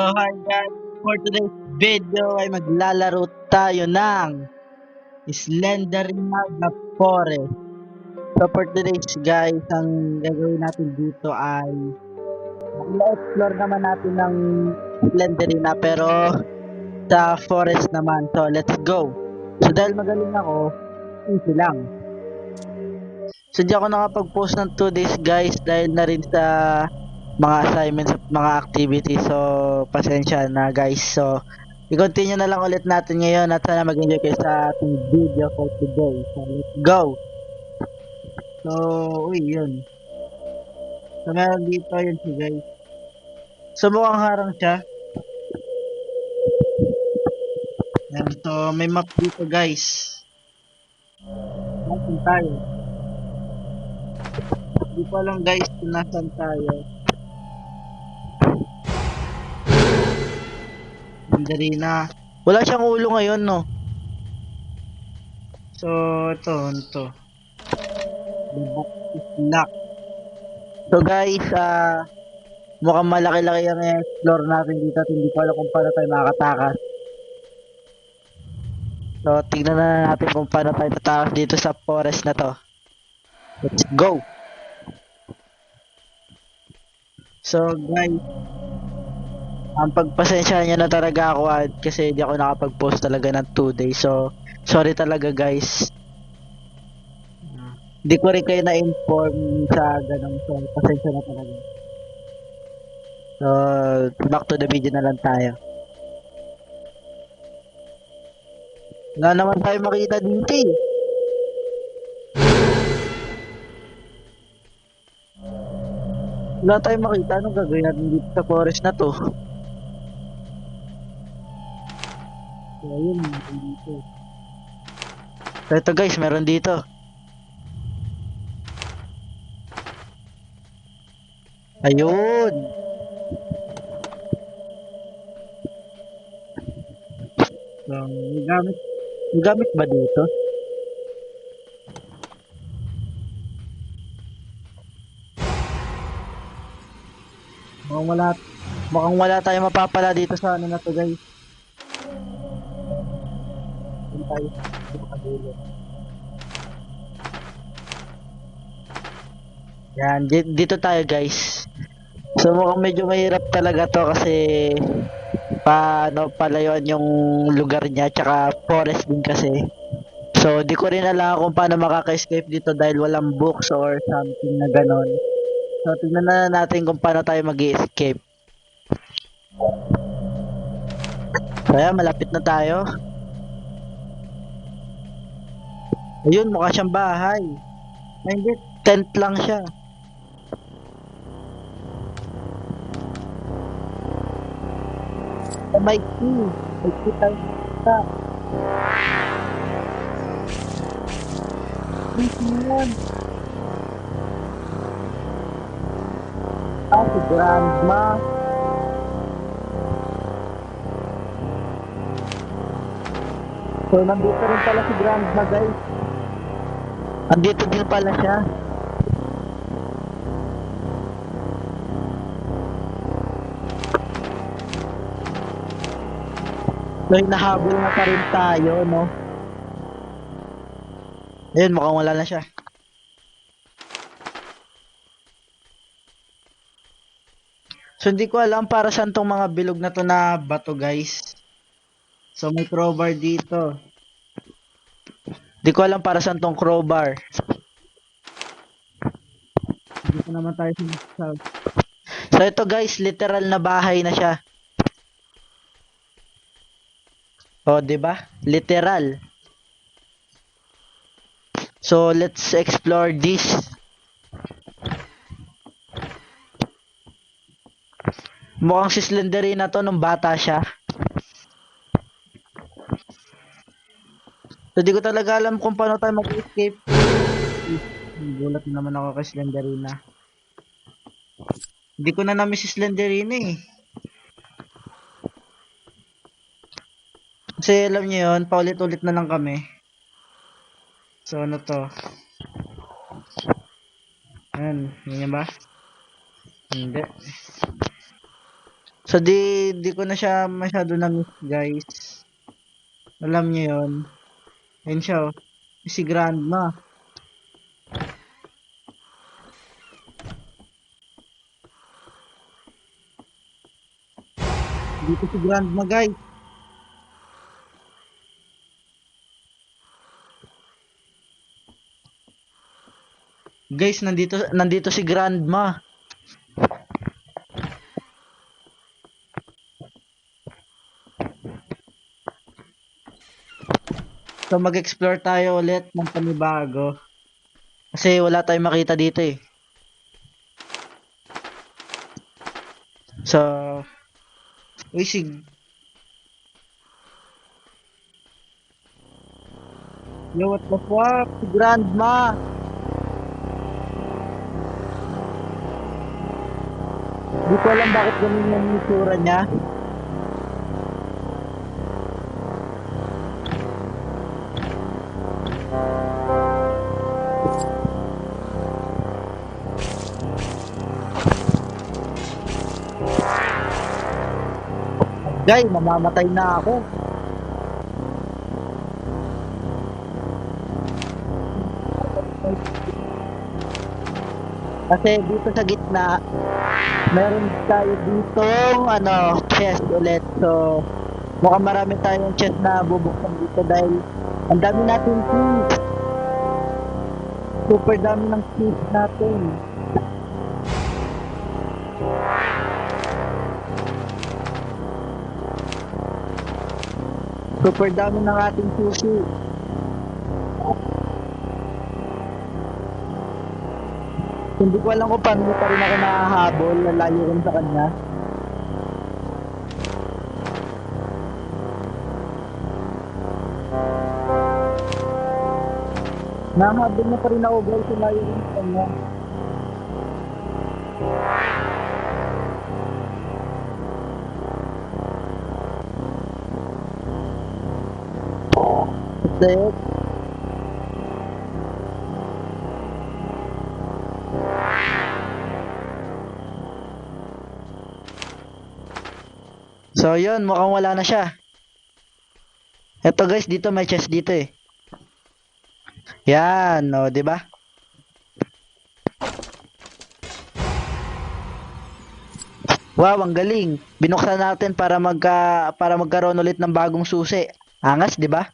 Hi guys, for today's video ay maglalaro tayo ng Slenderina the Forest. So for today's guys, ang gagawin natin dito ay i-explore naman natin ng Slenderina pero sa forest naman. So let's go. So dahil magaling ako, easy lang. So di ako nakapag-post ng 2 days guys dahil na rin sa mga assignments at mga activities. So pasensya na guys. So i-continue na lang ulit natin ngayon at sana mag-enjoy kayo sa ating video for today. So let's go. So yun. So meron dito yun si guys. So mukhang harang siya. Ayan, so may map dito guys. Nasaan tayo? Hindi ko alam guys kung nasaan tayo. Hindi na. Wala siyang ulo ngayon no. So ito. The box is locked. So guys, mukhang malaki-laki ang explore natin dito at hindi ko alam kung paano tayo makakatakas. So tignan na natin kung paano tayo tatakas dito sa forest na to. Let's go! So guys, ang pagpasensya nyo na talaga ako kasi hindi ako nakapag-post talaga ng 2 days. So sorry talaga guys. Hindi ko rin kayo na-inform sa ganun. So pasensya na talaga. So back to the video na lang tayo. Wala naman tayo makita dito eh. Wala tayong makita. Anong gagawin natin dito sa forest na to? So ayun, meron dito. So ito guys, meron dito. Ayun. So may gamit ba dito? Mukhang wala tayong mapapala dito sa ano na to guys. Dito tayo sa makadulo. Yan, dito tayo guys. So mukhang medyo mahirap talaga to kasi paano palayuan yung lugar niya tsaka forest din kasi. So di ko rin alam kung paano makaka-escape dito dahil walang books or something na ganon. So tingnan na natin kung paano tayo mag-escape. Kaya malapit na tayo. Ayun, mukha siyang bahay. Ay, hindi, tent lang siya. May key. May key tayo sa. May key yan. Si Grandma. So, nandito rin pala si Grandma, guys. Andito din pala siya. So, hinahabol na pa rin tayo, no? Ayun, mukhang wala na siya. So, hindi ko alam para saan tong mga bilog na to na bato, guys. So, may crowbar dito. Hindi ko alam para saan tong crowbar. Dito naman tayo sa. So, ito guys, literal na bahay na siya. Oh, 'di ba? Literal. So, let's explore this. Mukhang si Slenderina to nung bata siya. So, di ko talaga alam kung paano tayo mag-escape. Gulat na naman ako kay Slenderina. Hindi ko na namiss si Slenderina eh. Kasi alam niyo yun, paulit-ulit na lang kami. So, ano to? Ayan, ganyan ba? Hindi. So, di ko na siya masyado na-miss, guys. Alam niyo yun. Ayun siya, oh. Si Grandma. Dito si Grandma, guys. Guys, nandito si Grandma. So, mag-explore tayo ulit ng panibago. Kasi wala tayong makita dito eh. So, uy, yo, what the fuck? Si Grandma! Di ko alam bakit ganun yung itsura niya. Guys, mamamatay na ako. Kasi dito sa gitna, meron tayo ditong chest ulit. So, mukhang marami tayong chest na bubuksan dito dahil ang dami natin keys. Super dami ng keys natin. Super dami ng ating sushi. Hindi ko alam kung paano pa rin ako nakahabol. Lalayo rin sa kanya. Nakahabol na pa rin ako guys. Lalayo rin sa kanya. That's it. So yun, mukhang wala na siya. Eto guys, dito may chest dito eh. Yan, o, di ba? Wow, ang galing. Binuksan natin para magkaroon ulit ng bagong susi. Angas, di ba?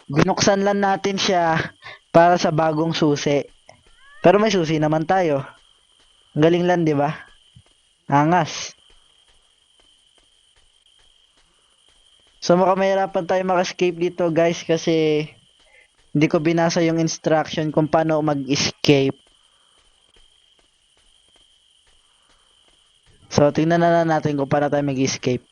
Binuksan lang natin siya para sa bagong susi. Pero may susi naman tayo. Ang galing lang, di ba? Angas. So mukhang mahirapan tayo maka-escape dito guys kasi hindi ko binasa yung instruction kung paano mag-escape. So tingnan na lang natin kung paano tayo mag-escape.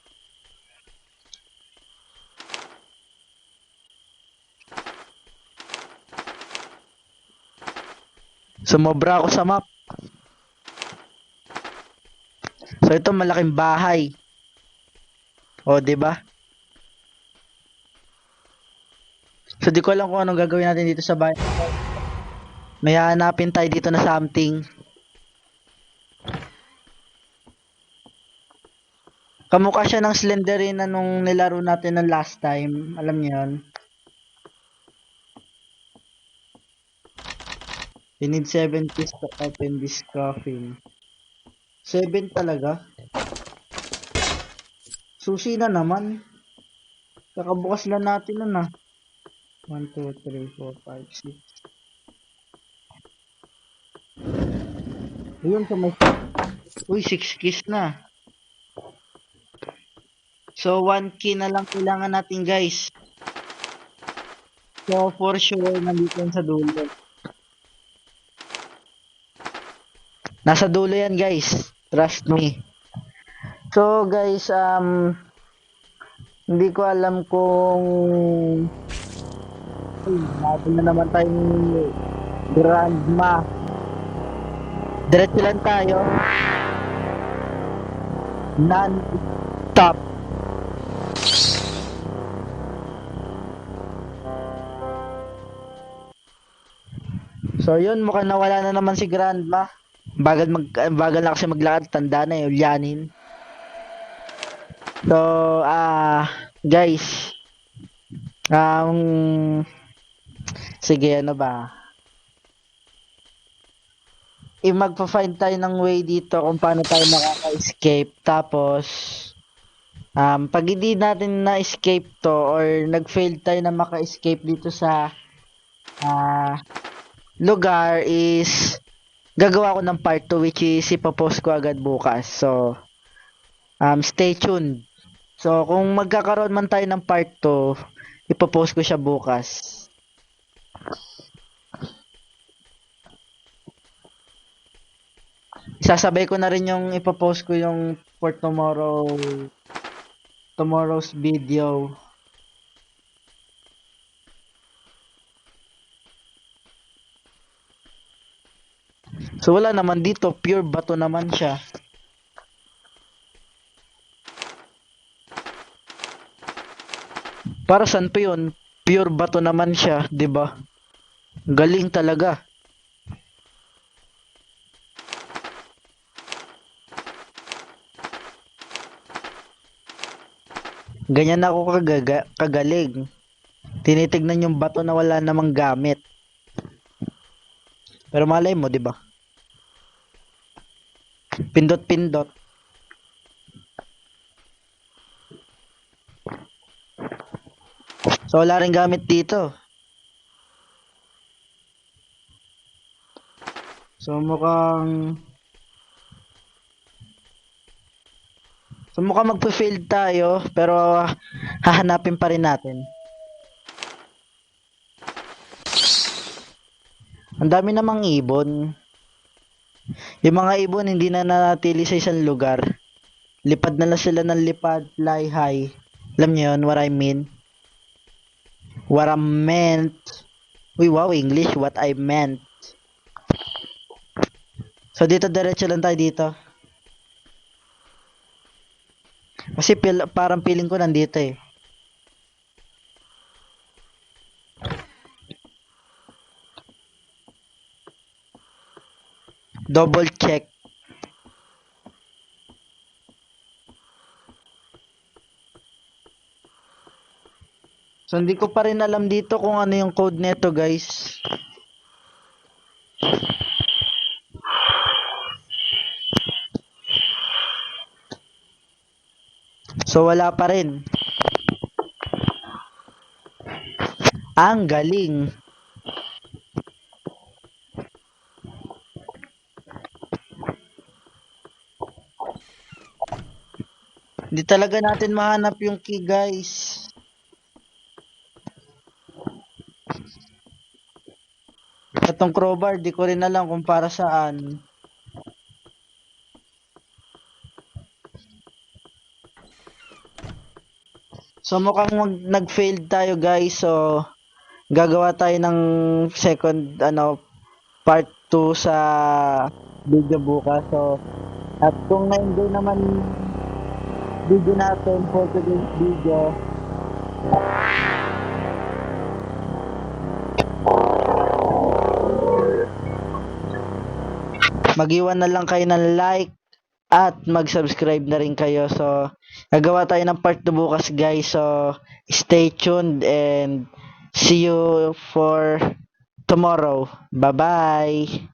Sumobra ako sa map. So ito malaking bahay. O, 'di ba? So di ko alam kung anong gagawin natin dito sa bahay. May hanapin tayo dito na something. Kamukha siya ng Slenderina nung nilaro natin ng last time. Alam niyo yun? You need 7 keys to open this coffin. 7 talaga? Susi na naman. Kakabukas lang natin nun ah. 1, 2, 3, 4, 5, 6. Ayun sa may... Uy, 6 keys na. So, 1 key na lang kailangan natin guys. So, for sure, nandito yan sa dulo. Nasa dulo yan guys. Trust me. So, guys, hindi ko alam kung... Uy, natin na naman tayong Grandma. Diretso lang tayo. Non-stop. So yun, mukhang nawala na naman si Grandma. Bagal na kasi maglakad, tanda na Ulyanin. So, guys, sige, ano ba? Magpa-find tayo ng way dito kung paano tayo makaka-escape. Tapos, pag hindi natin na-escape to or nag-fail tayo na maka-escape dito sa lugar is gagawa ko ng part 2 which is ipopost ko agad bukas. So, stay tuned. So, kung magkakaroon man tayo ng part 2, ipopost ko siya bukas. Isasabay ko na rin yung ipopost ko yung for tomorrow's video. So wala naman dito, pure bato naman siya. Para saan pa yun? Pure bato naman siya, 'di ba? Galing talaga. Ganyan ako kagaling. Tinitignan yung bato na wala namang gamit. Pero malay mo, 'di ba? Pindot-pindot. So wala rin gamit dito. So mukhang magpe-fail tayo pero hahanapin pa rin natin. Ang dami namang ibon. Yung mga ibon hindi na nanatili sa isang lugar. Lipad na lang sila ng lipad, fly high. Alam niyo yun, what I mean? What I meant. Uy, wow, English, what I meant. So dito, diretso lang tayo dito. Kasi parang feeling ko nandito eh. Double check. So hindi ko pa rin alam dito kung ano yung code neto, guys. So wala pa rin. Ang galing. Hindi talaga natin mahanap yung key, guys. Itong crowbar, di ko rin alam kung para saan. So mukhang nag-failed tayo, guys. So gagawa tayo ng second part 2 sa video bukas. So at kung na-enjoy naman video natin for today's video, mag-iwan na lang kayo ng like at mag-subscribe na rin kayo. So gagawa tayo ng part 2 bukas, guys. So stay tuned and see you for tomorrow. Bye-bye!